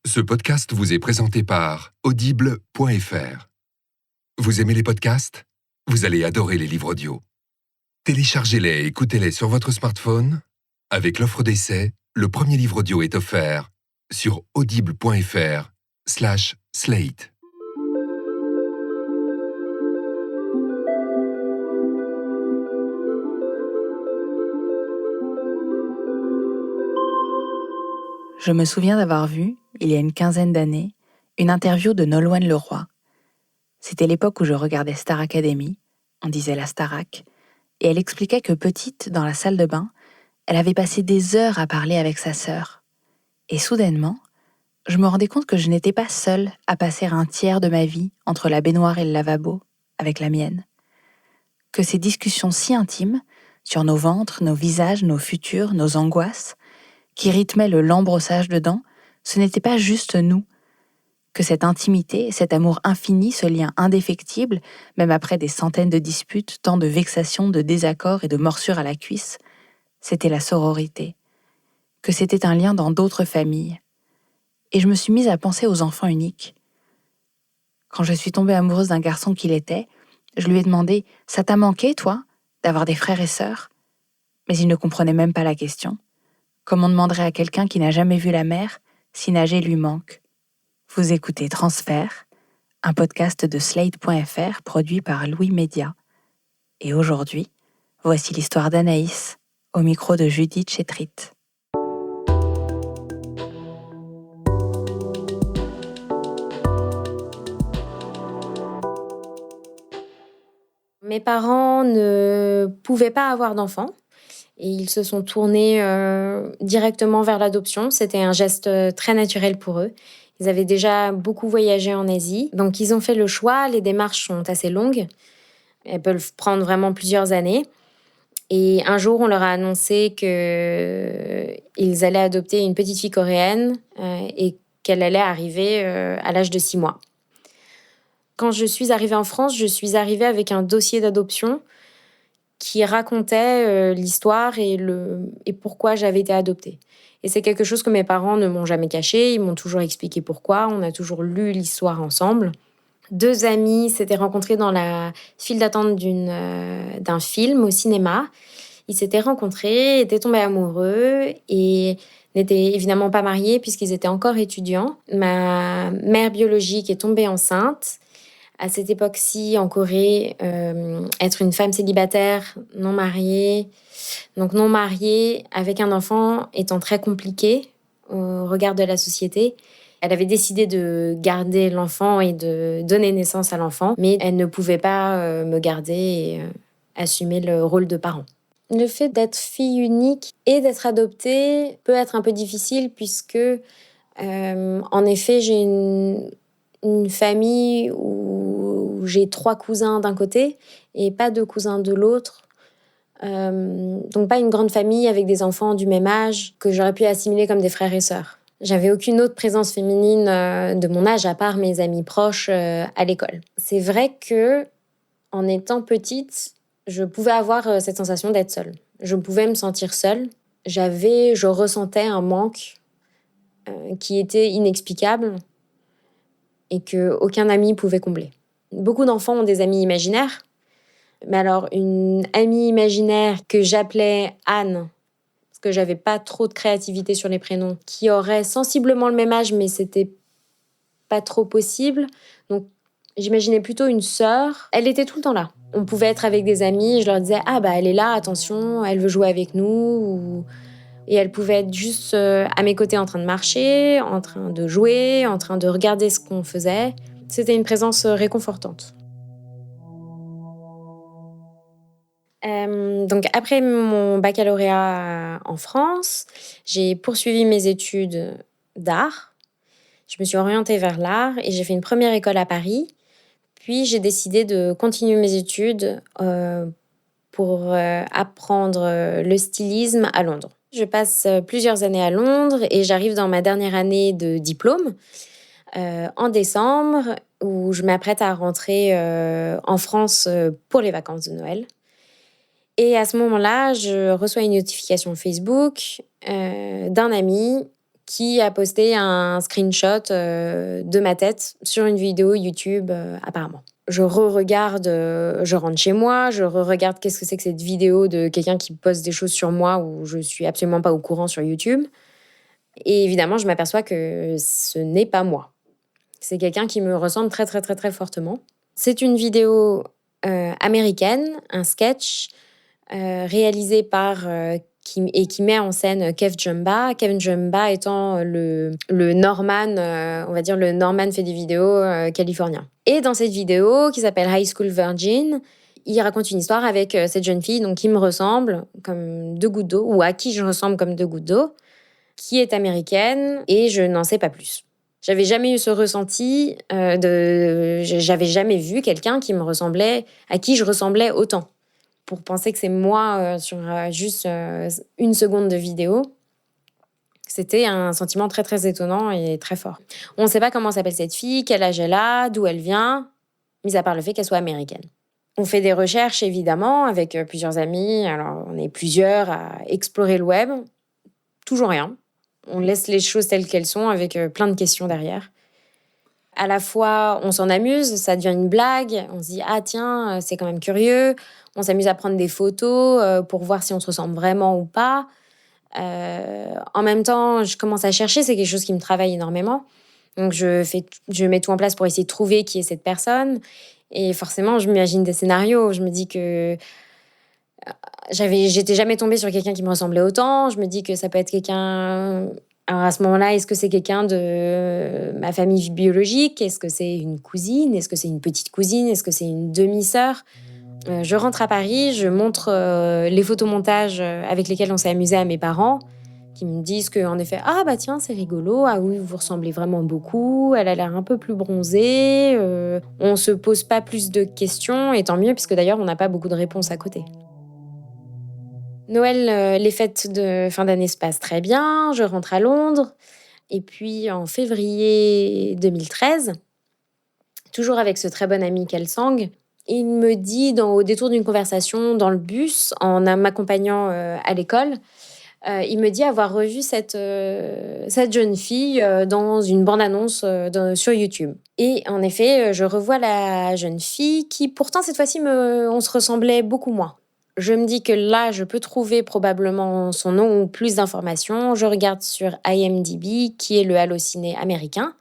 Ce podcast vous est présenté par Audible.fr. Vous aimez les podcasts ? Vous allez adorer les livres audio. Téléchargez-les et écoutez-les sur votre smartphone. Avec l'offre d'essai, le premier livre audio est offert sur audible.fr/slate. Je me souviens d'avoir vu, il y a une quinzaine d'années, une interview de Nolwenn Leroy. C'était l'époque où je regardais Star Academy, on disait la Starac, et elle expliquait que petite, dans la salle de bain, elle avait passé des heures à parler avec sa sœur. Et soudainement, je me rendais compte que je n'étais pas seule à passer un tiers de ma vie entre la baignoire et le lavabo, avec la mienne. Que ces discussions si intimes, sur nos ventres, nos visages, nos futurs, nos angoisses, qui rythmait le lent brossage de dents, ce n'était pas juste nous. Que cette intimité, cet amour infini, ce lien indéfectible, même après des centaines de disputes, tant de vexations, de désaccords et de morsures à la cuisse, c'était la sororité. Que c'était un lien dans d'autres familles. Et je me suis mise à penser aux enfants uniques. Quand je suis tombée amoureuse d'un garçon qu'il était, je lui ai demandé « Ça t'a manqué, toi, d'avoir des frères et sœurs ?» Mais il ne comprenait même pas la question. Comme on demanderait à quelqu'un qui n'a jamais vu la mer si nager lui manque. Vous écoutez Transfert, un podcast de Slate.fr produit par Louis Média. Et aujourd'hui, voici l'histoire d'Anaïs, au micro de Judith Chetrit. Mes parents ne pouvaient pas avoir d'enfants. Et ils se sont tournés directement vers l'adoption. C'était un geste très naturel pour eux. Ils avaient déjà beaucoup voyagé en Asie. Donc, ils ont fait le choix. Les démarches sont assez longues. Elles peuvent prendre vraiment plusieurs années. Et un jour, on leur a annoncé qu'ils allaient adopter une petite fille coréenne et qu'elle allait arriver à l'âge de 6 mois. Quand je suis arrivée en France, je suis arrivée avec un dossier d'adoption qui racontait l'histoire et pourquoi j'avais été adoptée. Et c'est quelque chose que mes parents ne m'ont jamais caché, ils m'ont toujours expliqué pourquoi, on a toujours lu l'histoire ensemble. 2 amis s'étaient rencontrés dans la file d'attente d'un film au cinéma. Ils s'étaient rencontrés, étaient tombés amoureux et n'étaient évidemment pas mariés puisqu'ils étaient encore étudiants. Ma mère biologique est tombée enceinte. À cette époque-ci, en Corée, être une femme célibataire, non mariée, avec un enfant étant très compliqué au regard de la société. Elle avait décidé de garder l'enfant et de donner naissance à l'enfant, mais elle ne pouvait pas me garder et assumer le rôle de parent. Le fait d'être fille unique et d'être adoptée peut être un peu difficile puisque, en effet, j'ai une famille où j'ai 3 cousins d'un côté et pas 2 cousins de l'autre. Donc pas une grande famille avec des enfants du même âge que j'aurais pu assimiler comme des frères et sœurs. J'avais aucune autre présence féminine de mon âge à part mes amis proches à l'école. C'est vrai que en étant petite, je pouvais avoir cette sensation d'être seule. Je pouvais me sentir seule. Je ressentais un manque qui était inexplicable et qu'aucun ami pouvait combler. Beaucoup d'enfants ont des amis imaginaires, mais alors une amie imaginaire que j'appelais Anne, parce que j'avais pas trop de créativité sur les prénoms, qui aurait sensiblement le même âge, mais c'était pas trop possible. Donc j'imaginais plutôt une sœur. Elle était tout le temps là. On pouvait être avec des amis, je leur disais « Ah bah elle est là, attention, elle veut jouer avec nous » Et elle pouvait être juste à mes côtés en train de marcher, en train de jouer, en train de regarder ce qu'on faisait. C'était une présence réconfortante. Donc après mon baccalauréat en France, j'ai poursuivi mes études d'art. Je me suis orientée vers l'art et j'ai fait une première école à Paris. Puis j'ai décidé de continuer mes études pour apprendre le stylisme à Londres. Je passe plusieurs années à Londres et j'arrive dans ma dernière année de diplôme en décembre où je m'apprête à rentrer en France pour les vacances de Noël. Et à ce moment-là, je reçois une notification Facebook d'un ami qui a posté un screenshot de ma tête sur une vidéo YouTube, apparemment. Je re-regarde, je rentre chez moi, je re-regarde qu'est-ce que c'est que cette vidéo de quelqu'un qui poste des choses sur moi où je suis absolument pas au courant sur YouTube. Et évidemment, je m'aperçois que ce n'est pas moi. C'est quelqu'un qui me ressemble très, très, très, très fortement. C'est une vidéo américaine, un sketch réalisé par qui met en scène Kev Jumba. Kev Jumba étant le Norman, on va dire le Norman fait des vidéos californien. Et dans cette vidéo, qui s'appelle High School Virgin, il raconte une histoire avec cette jeune fille donc, qui me ressemble comme deux gouttes d'eau, ou à qui je ressemble comme deux gouttes d'eau, qui est américaine, et je n'en sais pas plus. J'avais jamais eu ce ressenti j'avais jamais vu quelqu'un qui me ressemblait, à qui je ressemblais autant. Pour penser que c'est moi sur juste une seconde de vidéo, c'était un sentiment très très étonnant et très fort. On ne sait pas comment s'appelle cette fille, quel âge elle a, d'où elle vient, mis à part le fait qu'elle soit américaine. On fait des recherches évidemment avec plusieurs amis, alors on est plusieurs à explorer le web, toujours rien. On laisse les choses telles qu'elles sont avec plein de questions derrière. À la fois, on s'en amuse, ça devient une blague. On se dit « Ah tiens, c'est quand même curieux ». On s'amuse à prendre des photos pour voir si on se ressemble vraiment ou pas. En même temps, je commence à chercher, c'est quelque chose qui me travaille énormément. Donc, je mets tout en place pour essayer de trouver qui est cette personne. Et forcément, je m'imagine des scénarios. Je me dis que j'étais jamais tombée sur quelqu'un qui me ressemblait autant. Je me dis que ça peut être quelqu'un... Alors à ce moment-là, est-ce que c'est quelqu'un de ma famille biologique? Est-ce que c'est une cousine? Est-ce que c'est une petite cousine? Est-ce que c'est une demi-sœur? Je rentre à Paris, je montre les photomontages avec lesquels on s'est amusé à mes parents, qui me disent qu'en effet, ah bah tiens, c'est rigolo, ah oui, vous ressemblez vraiment beaucoup, elle a l'air un peu plus bronzée, on se pose pas plus de questions, et tant mieux, puisque d'ailleurs, on n'a pas beaucoup de réponses à côté. Noël, les fêtes de fin d'année se passent très bien, je rentre à Londres, et puis en février 2013, toujours avec ce très bon ami Kelsang, il me dit, au détour d'une conversation dans le bus, en m'accompagnant à l'école, il me dit avoir revu cette jeune fille dans une bande-annonce sur YouTube. Et en effet, je revois la jeune fille qui, pourtant, cette fois-ci, on se ressemblait beaucoup moins. Je me dis que là, je peux trouver probablement son nom ou plus d'informations. Je regarde sur IMDb, qui est le Allociné américain.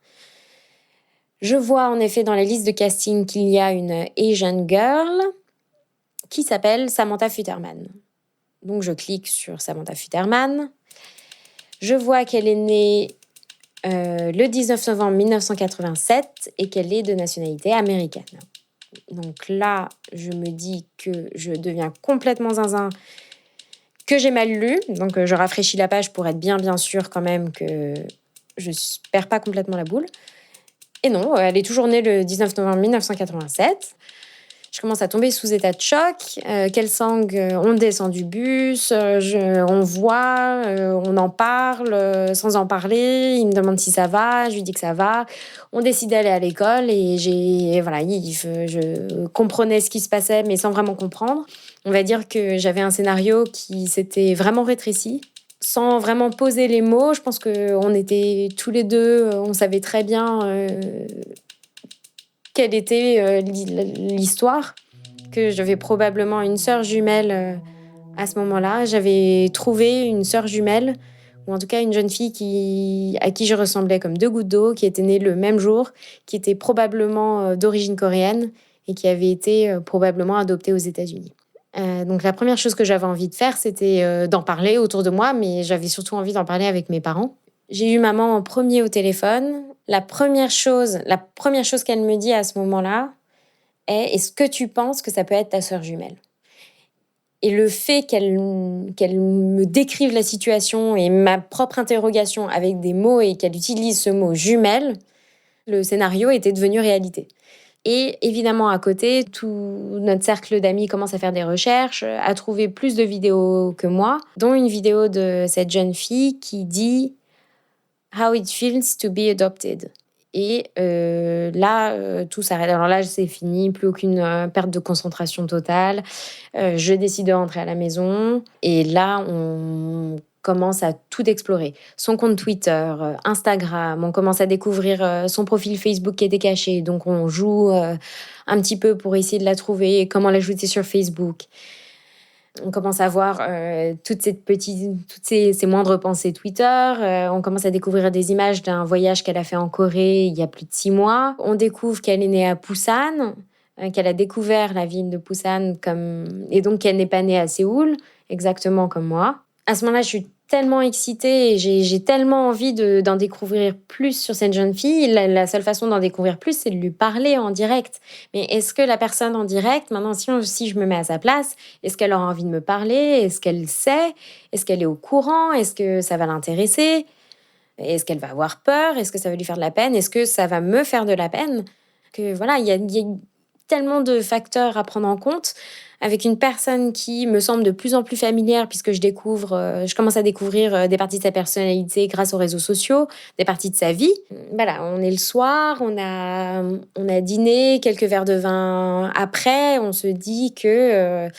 Je vois en effet dans la liste de casting qu'il y a une Asian girl qui s'appelle Samantha Futterman. Donc je clique sur Samantha Futterman. Je vois qu'elle est née le 19 novembre 1987 et qu'elle est de nationalité américaine. Donc là, je me dis que je deviens complètement zinzin, que j'ai mal lu. Donc je rafraîchis la page pour être bien sûr quand même que je perds pas complètement la boule. Et non, elle est toujours née le 19 novembre 1987. Je commence à tomber sous état de choc. Kelsang, on descend du bus, on voit, on en parle sans en parler. Il me demande si ça va, je lui dis que ça va. On décide d'aller à l'école et je comprenais ce qui se passait, mais sans vraiment comprendre. On va dire que j'avais un scénario qui s'était vraiment rétréci. Sans vraiment poser les mots, je pense qu'on était tous les deux, on savait très bien quelle était l'histoire, que j'avais probablement une sœur jumelle à ce moment-là. J'avais trouvé une sœur jumelle, ou en tout cas une jeune fille à qui je ressemblais comme deux gouttes d'eau, qui était née le même jour, qui était probablement d'origine coréenne et qui avait été probablement adoptée aux États-Unis. Donc la première chose que j'avais envie de faire, c'était d'en parler autour de moi, mais j'avais surtout envie d'en parler avec mes parents. J'ai eu maman en premier au téléphone. La première chose qu'elle me dit à ce moment-là est « Est-ce que tu penses que ça peut être ta sœur jumelle ?» Et le fait qu'elle me décrive la situation et ma propre interrogation avec des mots et qu'elle utilise ce mot « jumelle », le scénario était devenu réalité. Et évidemment, à côté, tout notre cercle d'amis commence à faire des recherches, à trouver plus de vidéos que moi, dont une vidéo de cette jeune fille qui dit « How it feels to be adopted ». Et là, tout s'arrête. Alors là, c'est fini, plus aucune perte de concentration totale. Je décide de rentrer à la maison. Et là, commence à tout explorer. Son compte Twitter, Instagram, on commence à découvrir son profil Facebook qui était caché. Donc on joue un petit peu pour essayer de la trouver, comment l'ajouter sur Facebook. On commence à voir toutes ces moindres pensées Twitter. On commence à découvrir des images d'un voyage qu'elle a fait en Corée il y a plus de 6 mois. On découvre qu'elle est née à Busan, qu'elle a découvert la ville de Busan et donc qu'elle n'est pas née à Séoul, exactement comme moi. À ce moment-là, je suis tellement excitée et j'ai tellement envie d'en découvrir plus sur cette jeune fille. La seule façon d'en découvrir plus, c'est de lui parler en direct. Mais est-ce que la personne en direct, maintenant, si je me mets à sa place, est-ce qu'elle aura envie de me parler? Est-ce qu'elle sait? Est-ce qu'elle est au courant? Est-ce que ça va l'intéresser? Est-ce qu'elle va avoir peur? Est-ce que ça va lui faire de la peine? Est-ce que ça va me faire de la peine? Que voilà, il y a tellement de facteurs à prendre en compte avec une personne qui me semble de plus en plus familière puisque je commence à découvrir des parties de sa personnalité grâce aux réseaux sociaux, des parties de sa vie. Voilà, on est le soir, on a dîné, quelques verres de vin après, on se dit que il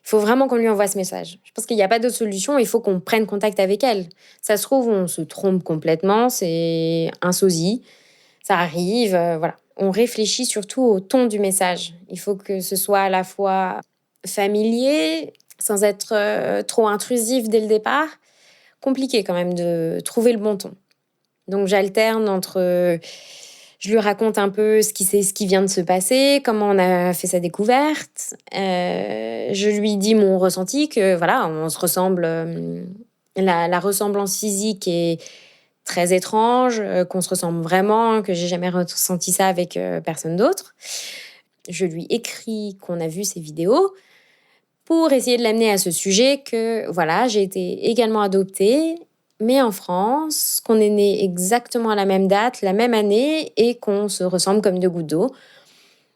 faut vraiment qu'on lui envoie ce message. Je pense qu'il n'y a pas d'autre solution, il faut qu'on prenne contact avec elle. Ça se trouve, on se trompe complètement, c'est un sosie, ça arrive, voilà. On réfléchit surtout au ton du message. Il faut que ce soit à la fois familier, sans être trop intrusif dès le départ. Compliqué quand même de trouver le bon ton. Donc j'alterne entre... Je lui raconte un peu ce qui vient de se passer, comment on a fait sa découverte. Je lui dis mon ressenti, que voilà, on se ressemble. La ressemblance physique est très étrange, qu'on se ressemble vraiment, que j'ai jamais ressenti ça avec personne d'autre. Je lui écris qu'on a vu ses vidéos pour essayer de l'amener à ce sujet que voilà, j'ai été également adoptée, mais en France, qu'on est né exactement à la même date, la même année, et qu'on se ressemble comme 2 gouttes d'eau.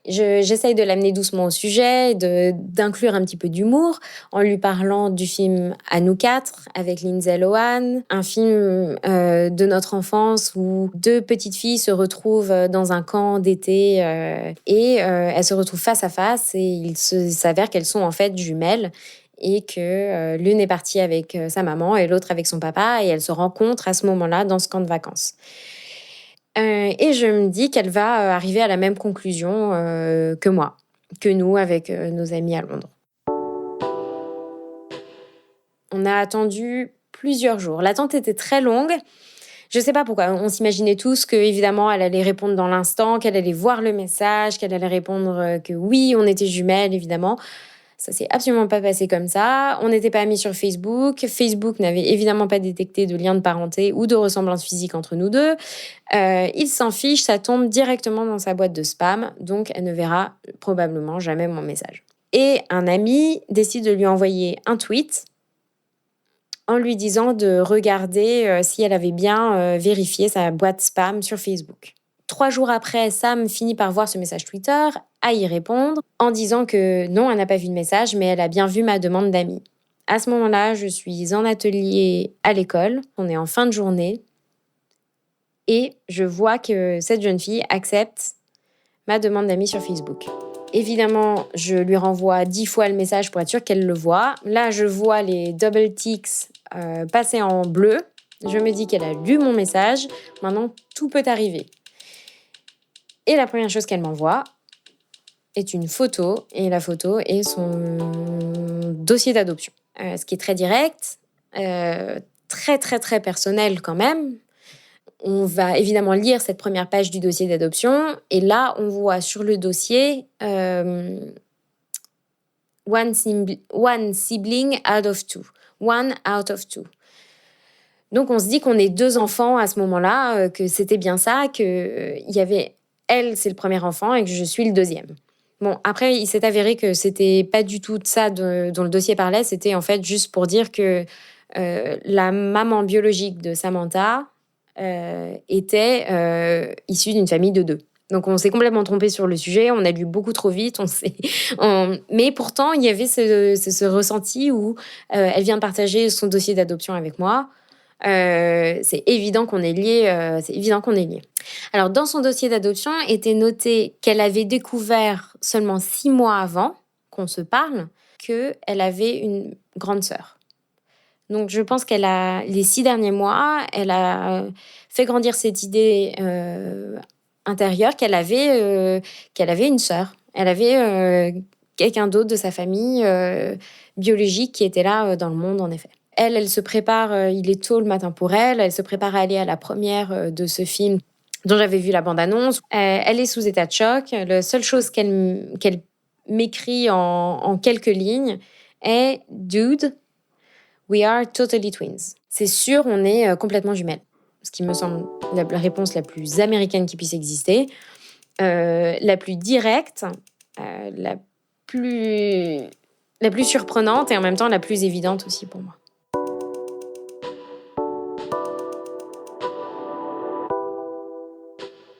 J'essaye de l'amener doucement au sujet, d'inclure un petit peu d'humour en lui parlant du film À nous quatre avec Lindsay Lohan, un film de notre enfance où 2 petites filles se retrouvent dans un camp d'été et elles se retrouvent face à face et il s'avère qu'elles sont en fait jumelles et que l'une est partie avec sa maman et l'autre avec son papa et elles se rencontrent à ce moment-là dans ce camp de vacances. Et je me dis qu'elle va arriver à la même conclusion que moi, que nous avec nos amis à Londres. On a attendu plusieurs jours. L'attente était très longue. Je ne sais pas pourquoi. On s'imaginait tous qu'évidemment, elle allait répondre dans l'instant, qu'elle allait voir le message, qu'elle allait répondre que oui, on était jumelles, évidemment. Ça s'est absolument pas passé comme ça. On n'était pas amis sur Facebook. Facebook n'avait évidemment pas détecté de lien de parenté ou de ressemblance physique entre nous deux. Il s'en fiche, ça tombe directement dans sa boîte de spam, donc elle ne verra probablement jamais mon message. Et un ami décide de lui envoyer un tweet en lui disant de regarder si elle avait bien vérifié sa boîte spam sur Facebook. 3 jours après, Sam finit par voir ce message Twitter, à y répondre, en disant que non, elle n'a pas vu de message, mais elle a bien vu ma demande d'amis. À ce moment-là, je suis en atelier à l'école, on est en fin de journée, et je vois que cette jeune fille accepte ma demande d'amis sur Facebook. Évidemment, je lui renvoie 10 fois le message pour être sûre qu'elle le voit. Là, je vois les double ticks passer en bleu. Je me dis qu'elle a lu mon message. Maintenant, tout peut arriver. Et la première chose qu'elle m'envoie est une photo. Et la photo est son dossier d'adoption. Ce qui est très direct, très, très, très personnel quand même. On va évidemment lire cette première page du dossier d'adoption. Et là, on voit sur le dossier one sibling out of two. One out of two. Donc, on se dit qu'on est 2 enfants à ce moment-là, que c'était bien ça, qu'il y avait elle, c'est le premier enfant et que je suis le deuxième. Bon, après, il s'est avéré que c'était pas du tout de ça dont le dossier parlait. C'était en fait juste pour dire que la maman biologique de Samantha était issue d'une famille de 2. Donc, on s'est complètement trompé sur le sujet. On a lu beaucoup trop vite. Mais pourtant, il y avait ce ressenti où elle vient de partager son dossier d'adoption avec moi. C'est évident qu'on est liés. Alors, dans son dossier d'adoption était noté qu'elle avait découvert seulement 6 mois avant qu'on se parle qu'elle avait une grande sœur. Donc, je pense les 6 derniers mois, elle a fait grandir cette idée intérieure qu'elle avait une sœur. Elle avait quelqu'un d'autre de sa famille biologique qui était là dans le monde, en effet. Elle se prépare, il est tôt le matin pour elle, elle se prépare à aller à la première de ce film dont j'avais vu la bande-annonce. Elle est sous état de choc. La seule chose qu'elle m'écrit en quelques lignes est « Dude, we are totally twins ». C'est sûr, on est complètement jumelles. Ce qui me semble la réponse la plus américaine qui puisse exister, la plus directe, la plus surprenante et en même temps la plus évidente aussi pour moi.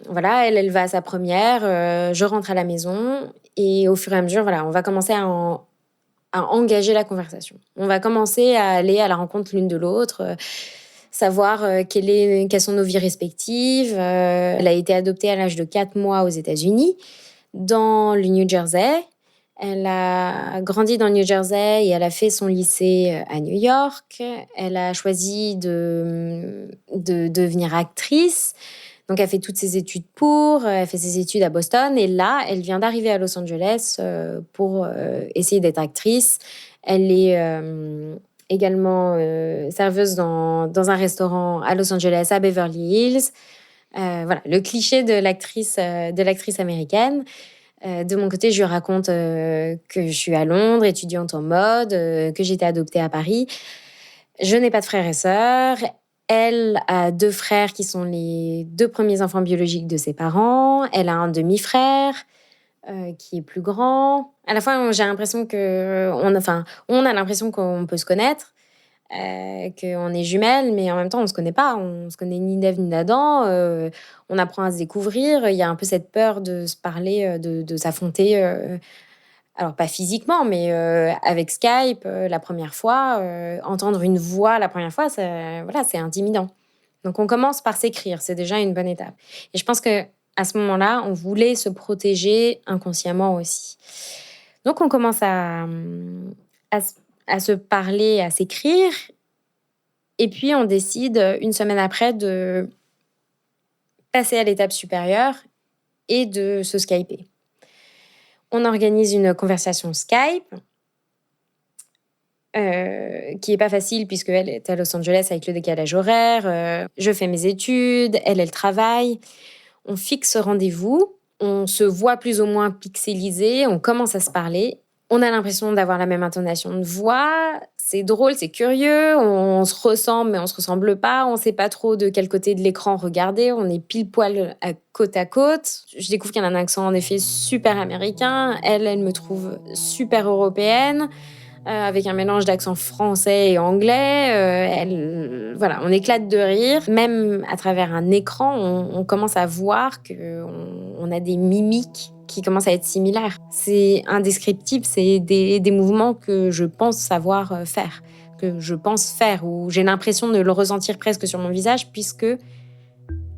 Voilà, elle va à sa première, je rentre à la maison et au fur et à mesure, voilà, on va commencer à engager la conversation. On va commencer à aller à la rencontre l'une de l'autre, savoir quelles sont nos vies respectives. Elle a été adoptée à l'âge de 4 mois aux États-Unis, dans le New Jersey. Elle a grandi dans le New Jersey et elle a fait son lycée à New York. Elle a choisi de devenir actrice. Donc, elle fait toutes ses études elle fait ses études à Boston. Et là, elle vient d'arriver à Los Angeles pour essayer d'être actrice. Elle est également serveuse dans un restaurant à Los Angeles, à Beverly Hills. Voilà, le cliché de l'actrice américaine. De mon côté, je lui raconte que je suis à Londres, étudiante en mode, que j'ai été adoptée à Paris. Je n'ai pas de frères et sœurs. Elle a 2 frères qui sont les 2 premiers enfants biologiques de ses parents. Elle a un demi-frère qui est plus grand. À la fois, j'ai l'impression on a l'impression qu'on peut se connaître, qu'on est jumelles, mais en même temps, on se connaît pas. On se connaît ni d'Ève ni d'Adam. On apprend à se découvrir. Il y a un peu cette peur de se parler, de s'affronter. Alors, pas physiquement, mais avec Skype, la première fois, entendre une voix la première fois, c'est intimidant. Donc, on commence par s'écrire. C'est déjà une bonne étape. Et je pense qu'à ce moment-là, on voulait se protéger inconsciemment aussi. Donc, on commence à se parler, à s'écrire. Et puis, on décide, une semaine après, de passer à l'étape supérieure et de se skyper. On organise une conversation Skype qui n'est pas facile puisqu'elle est à Los Angeles avec le décalage horaire. Je fais mes études, elle travaille. On fixe rendez-vous, on se voit plus ou moins pixelisé, on commence à se parler. On a l'impression d'avoir la même intonation de voix. C'est drôle, c'est curieux. On se ressemble, mais on se ressemble pas. On sait pas trop de quel côté de l'écran regarder. On est pile poil à côte. Je découvre qu'elle a un accent en effet super américain. Elle me trouve super européenne, avec un mélange d'accent français et anglais. Voilà, on éclate de rire. Même à travers un écran, on commence à voir qu'on a des mimiques qui commencent à être similaires. C'est indescriptible, c'est des mouvements que je pense savoir faire, que je pense faire, ou j'ai l'impression de le ressentir presque sur mon visage, puisque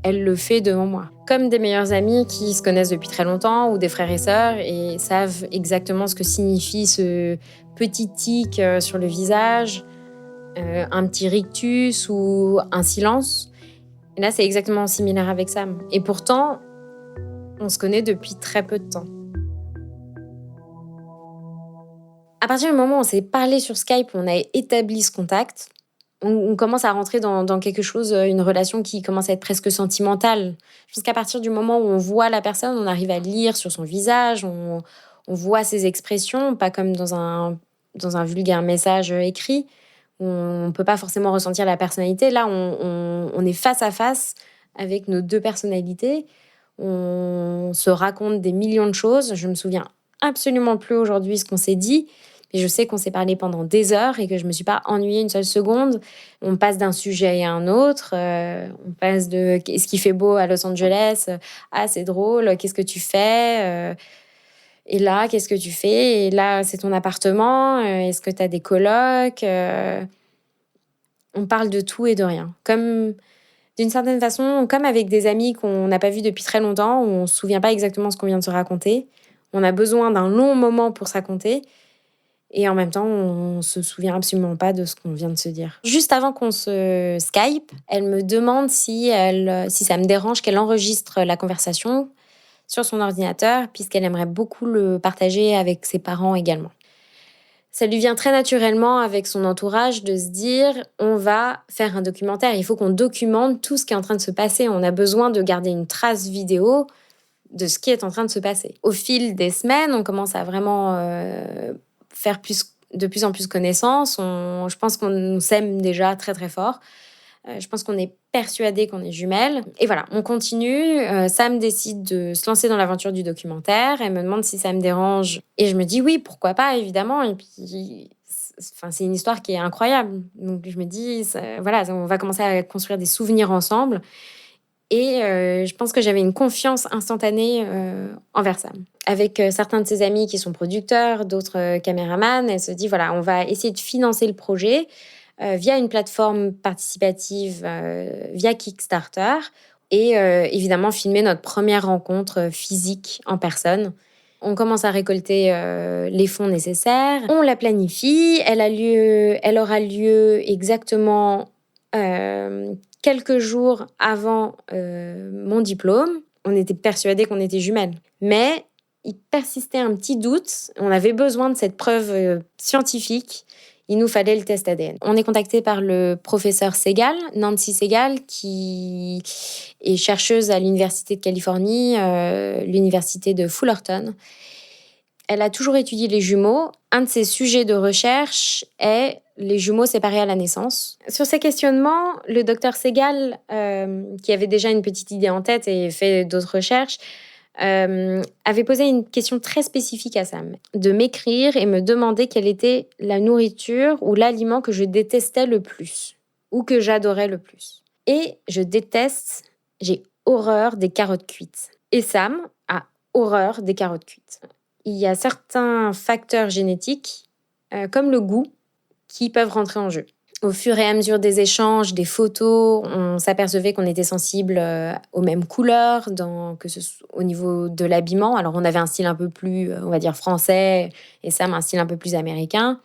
elle le fait devant moi. Comme des meilleurs amis qui se connaissent depuis très longtemps, ou des frères et sœurs, et savent exactement ce que signifie ce petit tic sur le visage, un petit rictus ou un silence. Et là, c'est exactement similaire avec Sam. Et pourtant, on se connaît depuis très peu de temps. À partir du moment où on s'est parlé sur Skype, on a établi ce contact, on commence à rentrer dans quelque chose, une relation qui commence à être presque sentimentale. Je pense qu'à partir du moment où on voit la personne, on arrive à lire sur son visage, on voit ses expressions, pas comme dans un vulgaire message écrit. On ne peut pas forcément ressentir la personnalité. Là, on est face à face avec nos 2 personnalités. On se raconte des millions de choses. Je me souviens absolument plus aujourd'hui ce qu'on s'est dit, mais je sais qu'on s'est parlé pendant des heures et que je me suis pas ennuyée une seule seconde. On passe d'un sujet à un autre. On passe de « Est-ce qu'il fait beau à Los Angeles ?»« Ah, c'est drôle. Qu'est-ce que tu fais ?» Et là, qu'est-ce que tu fais ? Et là, c'est ton appartement. Est-ce que tu as des colocs ? On parle de tout et de rien. D'une certaine façon, comme avec des amis qu'on n'a pas vus depuis très longtemps, où on ne se souvient pas exactement ce qu'on vient de se raconter. On a besoin d'un long moment pour se raconter. Et en même temps, on se souvient absolument pas de ce qu'on vient de se dire. Juste avant qu'on se Skype, elle me demande si ça me dérange qu'elle enregistre la conversation sur son ordinateur, puisqu'elle aimerait beaucoup le partager avec ses parents également. Ça lui vient très naturellement avec son entourage de se dire on va faire un documentaire, il faut qu'on documente tout ce qui est en train de se passer. On a besoin de garder une trace vidéo de ce qui est en train de se passer. Au fil des semaines, on commence à vraiment faire de plus en plus connaissance. Je pense qu'on s'aime déjà très très fort. Je pense qu'on est persuadés qu'on est jumelles. Et voilà, on continue. Sam décide de se lancer dans l'aventure du documentaire. Elle me demande si ça me dérange. Et je me dis oui, pourquoi pas, évidemment. Et puis, c'est une histoire qui est incroyable. Donc je me dis, voilà, on va commencer à construire des souvenirs ensemble. Et je pense que j'avais une confiance instantanée envers Sam. Avec certains de ses amis qui sont producteurs, d'autres caméramans, elle se dit, voilà, on va essayer de financer le projet via une plateforme participative, via Kickstarter, et évidemment filmer notre première rencontre physique en personne. On commence à récolter les fonds nécessaires, on la planifie, elle aura lieu exactement quelques jours avant mon diplôme. On était persuadés qu'on était jumelles. Mais il persistait un petit doute. On avait besoin de cette preuve scientifique. Il nous fallait le test ADN. On est contacté par le professeur Segal, Nancy Segal, qui est chercheuse à l'Université de Californie, l'Université de Fullerton. Elle a toujours étudié les jumeaux. Un de ses sujets de recherche est les jumeaux séparés à la naissance. Sur ces questionnements, le docteur Segal, qui avait déjà une petite idée en tête et fait d'autres recherches, avait posé une question très spécifique à Sam, de m'écrire et me demander quelle était la nourriture ou l'aliment que je détestais le plus, ou que j'adorais le plus. Et j'ai horreur des carottes cuites. Et Sam a horreur des carottes cuites. Il y a certains facteurs génétiques, comme le goût, qui peuvent rentrer en jeu. Au fur et à mesure des échanges, des photos, on s'apercevait qu'on était sensible aux mêmes couleurs, au niveau de l'habillement. Alors, on avait un style un peu plus, on va dire, français, et Sam un style un peu plus américain.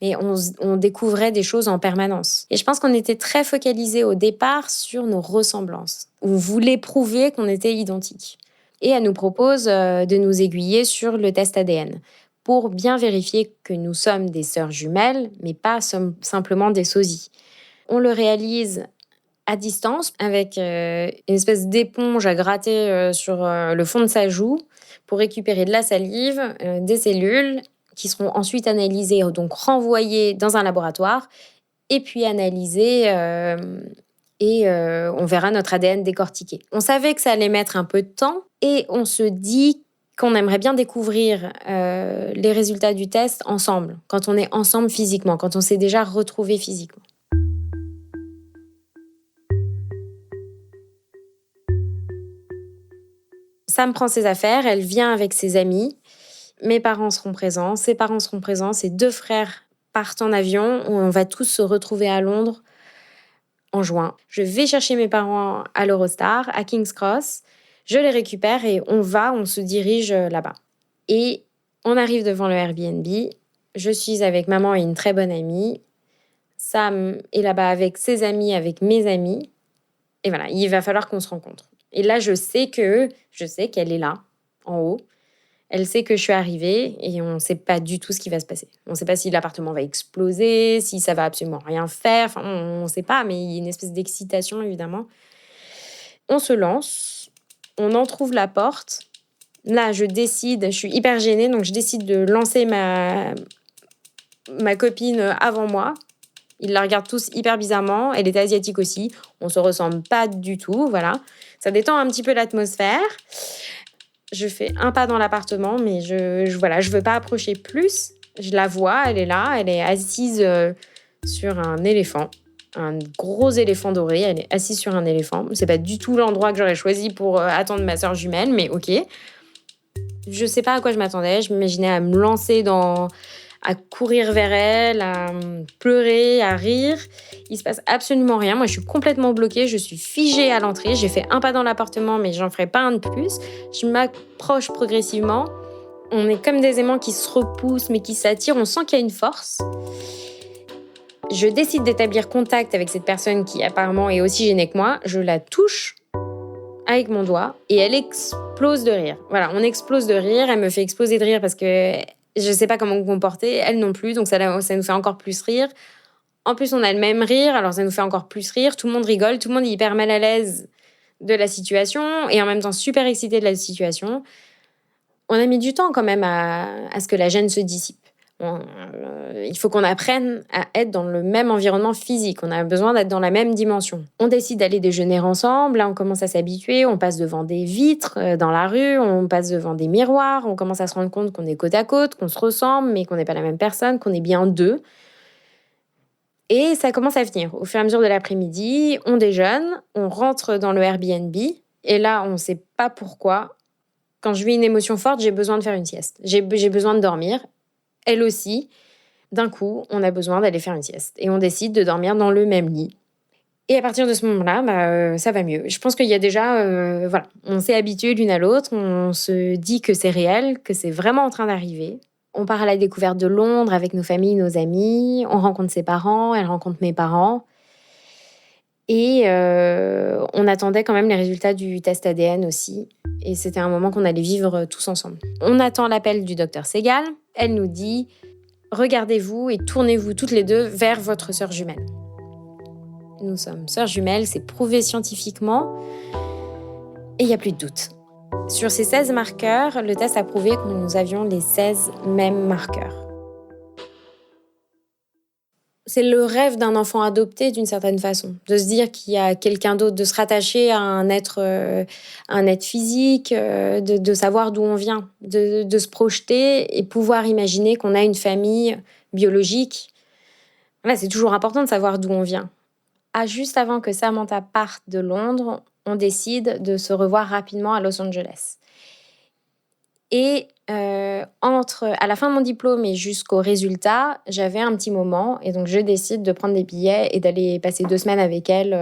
Mais on découvrait des choses en permanence. Et je pense qu'on était très focalisés au départ sur nos ressemblances. On voulait prouver qu'on était identiques. Et elle nous propose de nous aiguiller sur le test ADN pour bien vérifier que nous sommes des sœurs jumelles, mais pas simplement des sosies. On le réalise à distance avec une espèce d'éponge à gratter sur le fond de sa joue pour récupérer de la salive, des cellules qui seront ensuite analysées, donc renvoyées dans un laboratoire et puis analysées on verra notre ADN décortiqué. On savait que ça allait mettre un peu de temps et on se dit qu'on aimerait bien découvrir les résultats du test ensemble, quand on est ensemble physiquement, quand on s'est déjà retrouvés physiquement. Sam prend ses affaires, elle vient avec ses amis. Mes parents seront présents, ses parents seront présents, ses 2 frères partent en avion. On va tous se retrouver à Londres en juin. Je vais chercher mes parents à l'Eurostar, à King's Cross. Je les récupère et on se dirige là-bas. Et on arrive devant le Airbnb. Je suis avec maman et une très bonne amie. Sam est là-bas avec ses amis, avec mes amis. Et voilà, il va falloir qu'on se rencontre. Et là, je sais qu'elle est là, en haut. Elle sait que je suis arrivée et on ne sait pas du tout ce qui va se passer. On ne sait pas si l'appartement va exploser, si ça va absolument rien faire. Enfin, on ne sait pas, mais il y a une espèce d'excitation, évidemment. On se lance, on entrouvre la porte. Là, je suis hyper gênée, donc je décide de lancer ma copine avant moi. Ils la regardent tous hyper bizarrement. Elle est asiatique aussi. On ne se ressemble pas du tout, voilà. Ça détend un petit peu l'atmosphère. Je fais un pas dans l'appartement, mais je veux pas approcher plus. Je la vois, elle est là, elle est assise sur un éléphant, un gros éléphant doré. Elle est assise sur un éléphant. C'est pas du tout l'endroit que j'aurais choisi pour attendre ma sœur jumelle, mais ok. Je sais pas à quoi je m'attendais. Je m'imaginais à me lancer à courir vers elle, à pleurer, à rire. Il se passe absolument rien. Moi, je suis complètement bloquée. Je suis figée à l'entrée. J'ai fait un pas dans l'appartement, mais j'en ferai pas un de plus. Je m'approche progressivement. On est comme des aimants qui se repoussent mais qui s'attirent, on sent qu'il y a une force. Je décide d'établir contact avec cette personne qui apparemment est aussi gênée que moi, je la touche avec mon doigt et elle explose de rire. Voilà, on explose de rire, elle me fait exploser de rire parce que je ne sais pas comment me comporter, elle non plus, donc ça nous fait encore plus rire. En plus, on a le même rire, alors ça nous fait encore plus rire, tout le monde rigole, tout le monde est hyper mal à l'aise de la situation et en même temps super excité de la situation. On a mis du temps quand même à ce que la gêne se dissipe. Il faut qu'on apprenne à être dans le même environnement physique. On a besoin d'être dans la même dimension. On décide d'aller déjeuner ensemble. Là, on commence à s'habituer. On passe devant des vitres dans la rue. On passe devant des miroirs. On commence à se rendre compte qu'on est côte à côte, qu'on se ressemble, mais qu'on n'est pas la même personne, qu'on est bien deux. Et ça commence à venir. Au fur et à mesure de l'après-midi, on déjeune, on rentre dans le Airbnb. Et là, on ne sait pas pourquoi. Quand je vis une émotion forte, j'ai besoin de faire une sieste. J'ai besoin de dormir. Elle aussi. D'un coup, on a besoin d'aller faire une sieste. Et on décide de dormir dans le même lit. Et à partir de ce moment-là, ça va mieux. Je pense qu'il y a déjà... on s'est habitué l'une à l'autre. On se dit que c'est réel, que c'est vraiment en train d'arriver. On part à la découverte de Londres avec nos familles, nos amis. On rencontre ses parents, elle rencontre mes parents. Et on attendait quand même les résultats du test ADN aussi. Et c'était un moment qu'on allait vivre tous ensemble. On attend l'appel du docteur Segal. Elle nous dit « Regardez-vous et tournez-vous toutes les deux vers votre sœur jumelle. » Nous sommes sœurs jumelles, c'est prouvé scientifiquement. Et il n'y a plus de doute. Sur ces 16 marqueurs, le test a prouvé que nous avions les 16 mêmes marqueurs. C'est le rêve d'un enfant adopté d'une certaine façon, de se dire qu'il y a quelqu'un d'autre, de se rattacher à un être physique, de savoir d'où on vient, de se projeter et pouvoir imaginer qu'on a une famille biologique. Là, c'est toujours important de savoir d'où on vient. Juste avant que Samantha parte de Londres, on décide de se revoir rapidement à Los Angeles. Et à la fin de mon diplôme et jusqu'au résultat, j'avais un petit moment. Et donc, je décide de prendre des billets et d'aller passer 2 semaines avec elle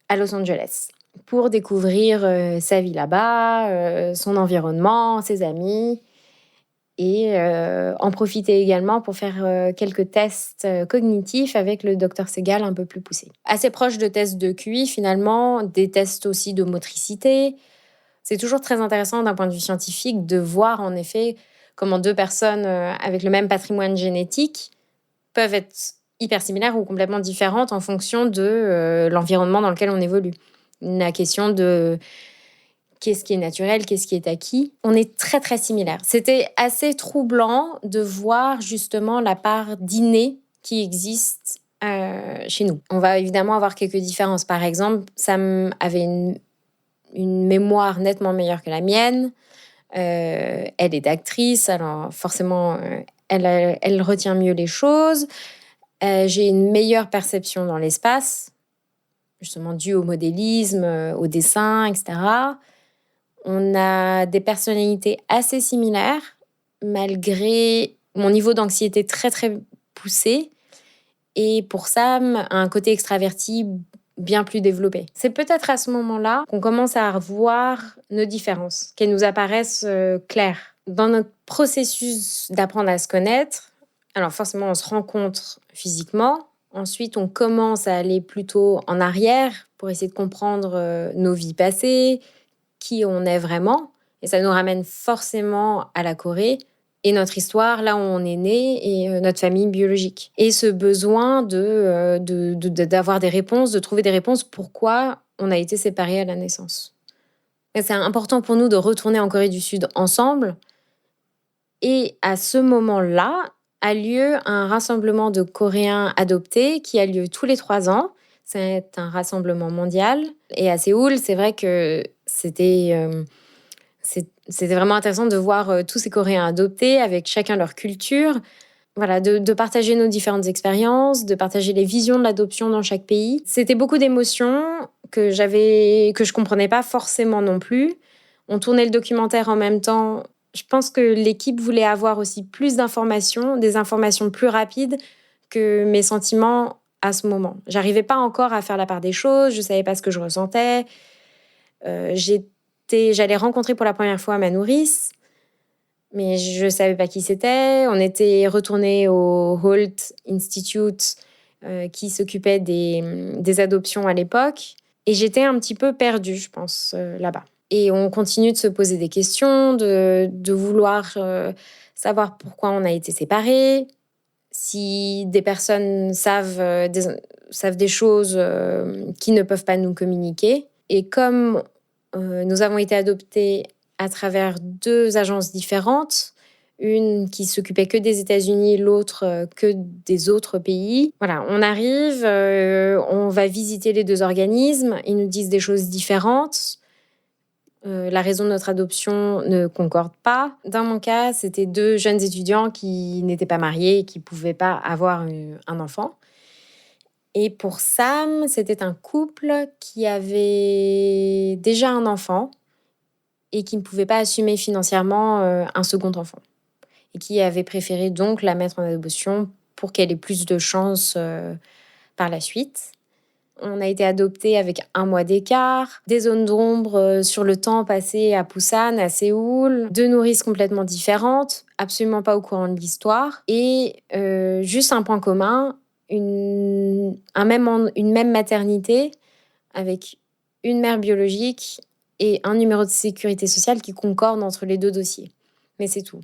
à Los Angeles pour découvrir sa vie là-bas, son environnement, ses amis. Et en profiter également pour faire quelques tests cognitifs avec le docteur Segal un peu plus poussé. Assez proche de tests de QI, finalement, des tests aussi de motricité. C'est toujours très intéressant d'un point de vue scientifique de voir en effet comment 2 personnes avec le même patrimoine génétique peuvent être hyper similaires ou complètement différentes en fonction de l'environnement dans lequel on évolue. La question de qu'est-ce qui est naturel, qu'est-ce qui est acquis, on est très très similaires. C'était assez troublant de voir justement la part d'inné qui existe chez nous. On va évidemment avoir quelques différences. Par exemple, Sam avait une mémoire nettement meilleure que la mienne. Elle est actrice, alors forcément, elle retient mieux les choses. J'ai une meilleure perception dans l'espace, justement due au modélisme, au dessin, etc. On a des personnalités assez similaires, malgré mon niveau d'anxiété très, très poussé. Et pour Sam, un côté extraverti bien plus développé. C'est peut-être à ce moment-là qu'on commence à voir nos différences, qu'elles nous apparaissent claires. Dans notre processus d'apprendre à se connaître, alors forcément, on se rencontre physiquement. Ensuite, on commence à aller plutôt en arrière pour essayer de comprendre nos vies passées, qui on est vraiment. Et ça nous ramène forcément à la Corée et notre histoire, là où on est né, et notre famille biologique. Et ce besoin d'avoir des réponses, de trouver des réponses, pourquoi on a été séparés à la naissance. Et c'est important pour nous de retourner en Corée du Sud ensemble. Et à ce moment-là, a lieu un rassemblement de Coréens adoptés qui a lieu tous les 3 ans. C'est un rassemblement mondial. Et à Séoul, c'est vrai que c'était vraiment intéressant de voir tous ces Coréens adoptés avec chacun leur culture. Voilà, de partager nos différentes expériences, de partager les visions de l'adoption dans chaque pays. C'était beaucoup d'émotions que je comprenais pas forcément non plus. On tournait le documentaire en même temps. Je pense que l'équipe voulait avoir aussi plus d'informations, des informations plus rapides que mes sentiments à ce moment. J'arrivais pas encore à faire la part des choses, je savais pas ce que je ressentais. J'allais rencontrer pour la première fois ma nourrice. mais je ne savais pas qui c'était. On était retourné au Holt Institute qui s'occupait des adoptions à l'époque. Et j'étais un petit peu perdue, je pense, là-bas. Et on continue de se poser des questions, de vouloir savoir pourquoi on a été séparés, si des personnes savent des choses qui ne peuvent pas nous communiquer. Et comme nous avons été adoptés à travers 2 agences différentes, une qui s'occupait que des États-Unis, l'autre que des autres pays. Voilà, on arrive, on va visiter les 2 organismes, ils nous disent des choses différentes. La raison de notre adoption ne concorde pas. Dans mon cas, c'était 2 jeunes étudiants qui n'étaient pas mariés et qui ne pouvaient pas avoir un enfant. Et pour Sam, c'était un couple qui avait déjà un enfant et qui ne pouvait pas assumer financièrement un second enfant. Et qui avait préféré donc la mettre en adoption pour qu'elle ait plus de chances par la suite. On a été adoptés avec 1 mois d'écart, des zones d'ombre sur le temps passé à Busan, à Séoul, 2 nourrices complètement différentes, absolument pas au courant de l'histoire, et juste un point commun, une même maternité avec une mère biologique et un numéro de sécurité sociale qui concorde entre les 2 dossiers. Mais c'est tout.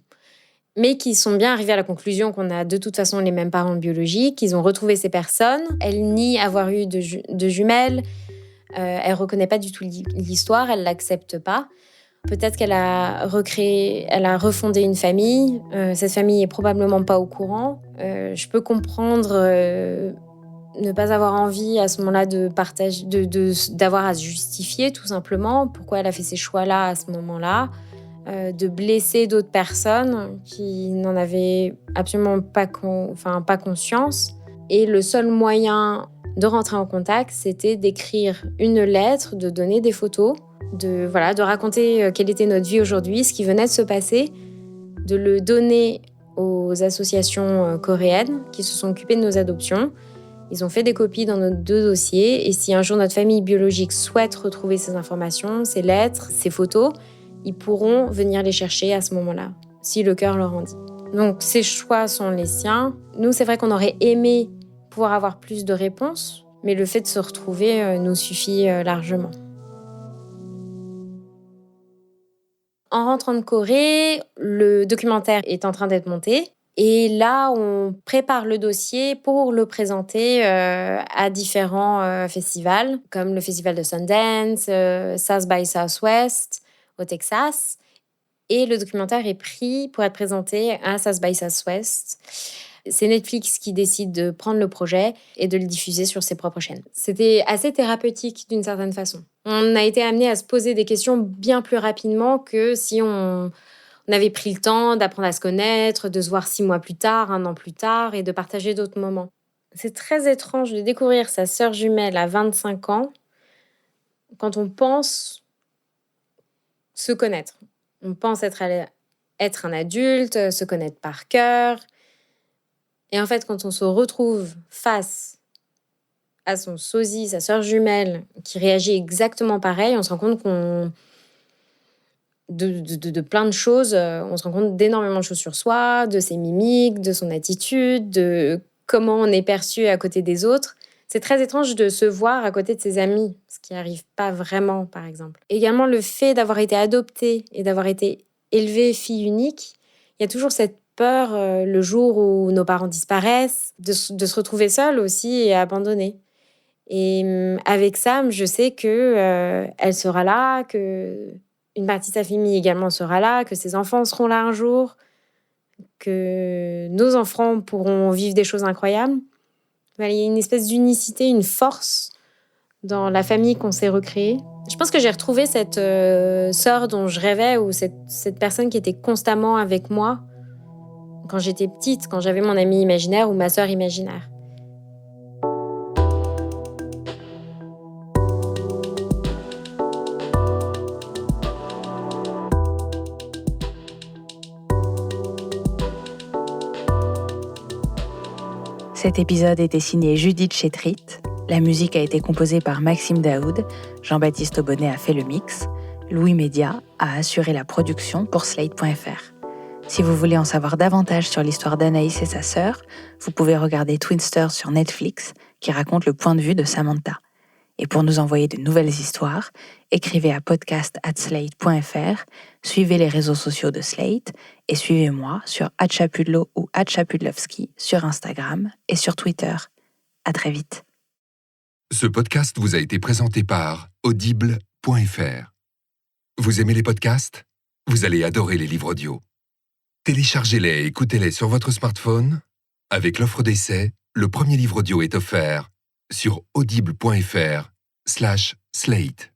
Mais qui sont bien arrivés à la conclusion qu'on a de toute façon les mêmes parents biologiques. Ils ont retrouvé ces personnes. Elle nie avoir eu de jumelles. Elle reconnaît pas du tout l'histoire. Elle l'accepte pas. Peut-être qu'elle a refondé une famille. Cette famille est probablement pas au courant. Je peux comprendre ne pas avoir envie à ce moment-là de partager, d'avoir à se justifier tout simplement. Pourquoi elle a fait ces choix-là à ce moment-là. De blesser d'autres personnes qui n'en avaient absolument pas conscience. Et le seul moyen de rentrer en contact, c'était d'écrire une lettre, de donner des photos, de raconter quelle était notre vie aujourd'hui, ce qui venait de se passer, de le donner aux associations coréennes qui se sont occupées de nos adoptions. Ils ont fait des copies dans nos 2 dossiers. Et si un jour notre famille biologique souhaite retrouver ces informations, ces lettres, ces photos, ils pourront venir les chercher à ce moment-là, si le cœur leur en dit. Donc, ces choix sont les siens. Nous, c'est vrai qu'on aurait aimé pouvoir avoir plus de réponses, mais le fait de se retrouver nous suffit largement. En rentrant de Corée, le documentaire est en train d'être monté. Et là, on prépare le dossier pour le présenter à différents festivals, comme le festival de Sundance, South by Southwest, au Texas. Et le documentaire est pris pour être présenté à South by Southwest. C'est Netflix qui décide de prendre le projet et de le diffuser sur ses propres chaînes. C'était assez thérapeutique d'une certaine façon. On a été amené à se poser des questions bien plus rapidement que si on avait pris le temps d'apprendre à se connaître, de se voir 6 mois plus tard, 1 an plus tard et de partager d'autres moments. C'est très étrange de découvrir sa sœur jumelle à 25 ans quand on pense se connaître. On pense être un adulte, se connaître par cœur. Et en fait, quand on se retrouve face à son sosie, sa sœur jumelle, qui réagit exactement pareil, on se rend compte de plein de choses. On se rend compte d'énormément de choses sur soi, de ses mimiques, de son attitude, de comment on est perçu à côté des autres. C'est très étrange de se voir à côté de ses amis, ce qui n'arrive pas vraiment, par exemple. Également, le fait d'avoir été adoptée et d'avoir été élevée fille unique, il y a toujours cette peur le jour où nos parents disparaissent, de se retrouver seule aussi et abandonnée. Et avec Sam, je sais qu'elle sera là, que une partie de sa famille également sera là, que ses enfants seront là un jour, que nos enfants pourront vivre des choses incroyables. Il y a une espèce d'unicité, une force dans la famille qu'on s'est recréée. Je pense que j'ai retrouvé cette sœur dont je rêvais, ou cette personne qui était constamment avec moi quand j'étais petite, quand j'avais mon ami imaginaire ou ma sœur imaginaire. Cet épisode était signé Judith Chetrit. La musique a été composée par Maxime Daoud. Jean-Baptiste Aubonnet a fait le mix. Louis Média a assuré la production pour Slate.fr. Si vous voulez en savoir davantage sur l'histoire d'Anaïs et sa sœur, vous pouvez regarder Twinsters sur Netflix, qui raconte le point de vue de Samantha. Et pour nous envoyer de nouvelles histoires, écrivez à podcast@slate.fr, suivez les réseaux sociaux de Slate et suivez-moi sur @chapudlo ou @chapudlovski sur Instagram et sur Twitter. À très vite. Ce podcast vous a été présenté par audible.fr. Vous aimez les podcasts ? Vous allez adorer les livres audio. Téléchargez-les et écoutez-les sur votre smartphone. Avec l'offre d'essai, le premier livre audio est offert sur audible.fr/slate.